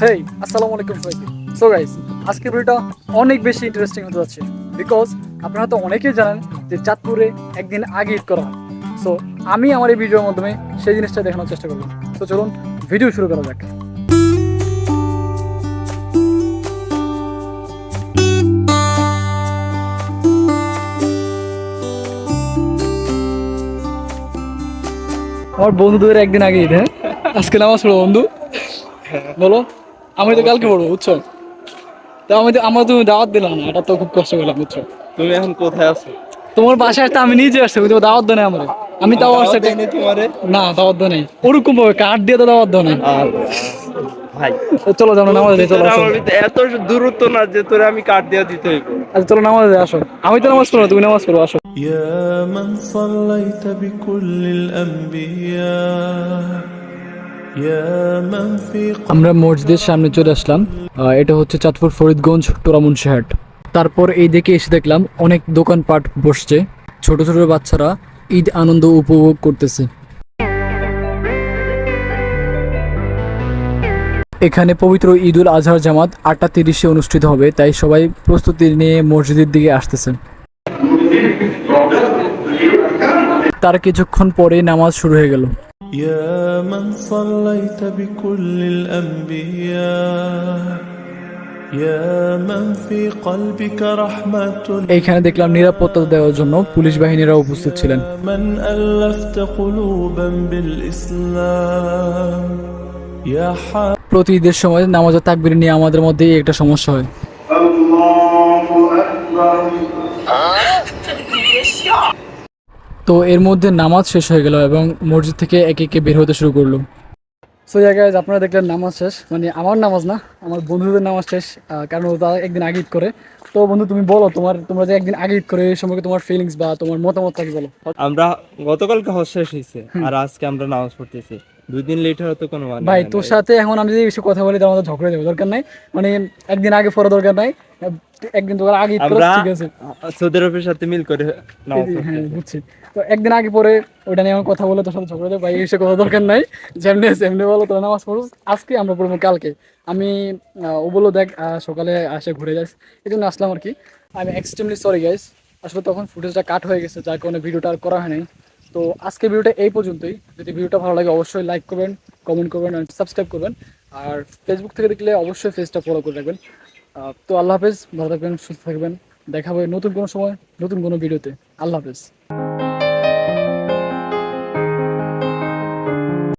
হেই, আসসালামু আলাইকুম সবাইকে। সো গাইস, আজকের ভিডিওটা অনেক বেশি ইন্টারেস্টিং হতে যাচ্ছে বিকজ আপনারা হয়তো অনেকেই জানেন যে চাঁদপুরে একদিন আগে ঈদ করা হয়। সো আমি আমার এই ভিডিওর মাধ্যমে সেই জিনিসটা দেখানোর চেষ্টা করব। তো চলুন ভিডিও শুরু করা যাক। আমার বন্ধুদের একদিন আগে ঈদ, হ্যাঁ আজকে নামাজ পড়বো বন্ধু, বলো। আমি তো কালকে পড়বো বুঝছো। তা আমার তুমি দাওয়াত দিলাম না, এটা তো খুব কষ্ট করলাম বুঝছো। তুমি এখন কোথায় আছো? তোমার বাসায় আসতে আমি নিজে আসছি, তুমি তো দাওয়াত দেয় না আমার। আমি তাও দাওয়াত আসছে দেয়নি তোমারে? না, দাওয়াত দেয় নাই ওরকম ভাবে কার্ড দিয়ে তো দাওয়াত দেয় নাই। ভাই, তো চলো যাবো নামাজ দেয়, চলো তোর আসো। আমার ভিতরে এত দূরত্ব না যে তোরে আমি কাট দিয়ে দিতে হইব। আচ্ছা চলো নামাজ দেয় আসো। আমি তো নামাজ পড়বো, তুমি নামাজ পড়বো, আসো। يا من صليت بكل الأنبياء يا من في আমরা মসজিদের সামনে চলে আসলাম। এটা হচ্ছে চাঁদপুর ফরিদগঞ্জ টোরামুন্সিহাট। তারপর এই দিকে এসে দেখলাম অনেক দোকানপাট বসছে, ছোট ছোট বাচ্চারা ঈদ আনন্দ উপভোগ করতেছে। এখানে পবিত্র ঈদুল আজহার জামাত 8:30-এ অনুষ্ঠিত হবে, তাই সবাই প্রস্তুতি নিয়ে মসজিদের দিকে আসতেছে। তার কিছুক্ষণ পরে নামাজ শুরু হয়ে গেল। يا من صليت بكل الأنبياء يا من في قلبك رحمة এইখানে দেখলাম নিরাপত্তা দেওয়ার জন্য পুলিশ বাহিনীরা উপস্থিত ছিলেন। يا من ألفت قلوبا بالإسلام يا প্রতি ঈদের সময় নামাজের তাকবীর নিয়ে আমাদের মধ্যে একটা সমস্যা হয়। তো এর মধ্যে নামাজ শেষ হয়ে গেল এবং মসজিদ থেকে একে একে বের হতে শুরু করলো। সো গাইস, আপনারা দেখলেন নামাজ শেষ, মানে আমার নামাজ না, আমার বন্ধুদের নামাজ শেষ। কারণ ওরা একদিন আগে ঈদ করে। তো বন্ধু তুমি বলো, তোমরা যে একদিন আগে ঈদ করে এই সম্পর্কে তোমার ফিলিংস বা তোমার মতামতটা কি বলো। আমরা গতকালকে হজ শেষ হয়েছে আর আজকে আমরা নামাজ পড়তেছি। 2 দিন লেট হওয়ার তো কোনো মানে ভাই হয় না তোর ভাই। সাথে এখন আমি যদি বেশি কথা বলি তাহলে আমাদের ঝগড়া যাবে, দরকার নাই। মানে একদিন আগে পড়া দরকার নাই, একদিন তোর আগে ঈদ করো, আমরা ঠিক আছে। সৌদি আরবের সাথে মিল করে নামাজ হ্যাঁ পড়তেছি। বুঝছি। তো একদিন আগে পরে ওটা নিয়ে আমার কথা বলে তোর সাথে ঝগড়া যাবে, ভাই এসে কথা দরকার নাই। যেমনি সেমনি বলো, তোর নামাজ পড়ো আজকে, আমরা পড়বো কালকে। আমি ও বললো দেখ সকালে আসে ঘুরে যাস, এই জন্য আসলাম আর কি। আমি এক্সট্রিমলি সরি গাইস, আসলে তখন ফুটেজটা কাট হয়ে গেছে, যার কারণে ভিডিওটা আর করা হয় নাই। তো আজকে ভিডিওটা এই পর্যন্তই। যদি ভিডিওটা ভালো লাগে অবশ্যই লাইক করবেন, কমেন্ট করবেন আর সাবস্ক্রাইব করবেন। আর ফেসবুক থেকে দেখলে অবশ্যই পেজটা ফলো করে রাখবেন। তো আল্লাহ হাফেজ, ভালো থাকবেন, সুস্থ থাকবেন। দেখা হবে নতুন কোনো সময়, নতুন কোনো ভিডিওতে। আল্লাহ হাফেজ।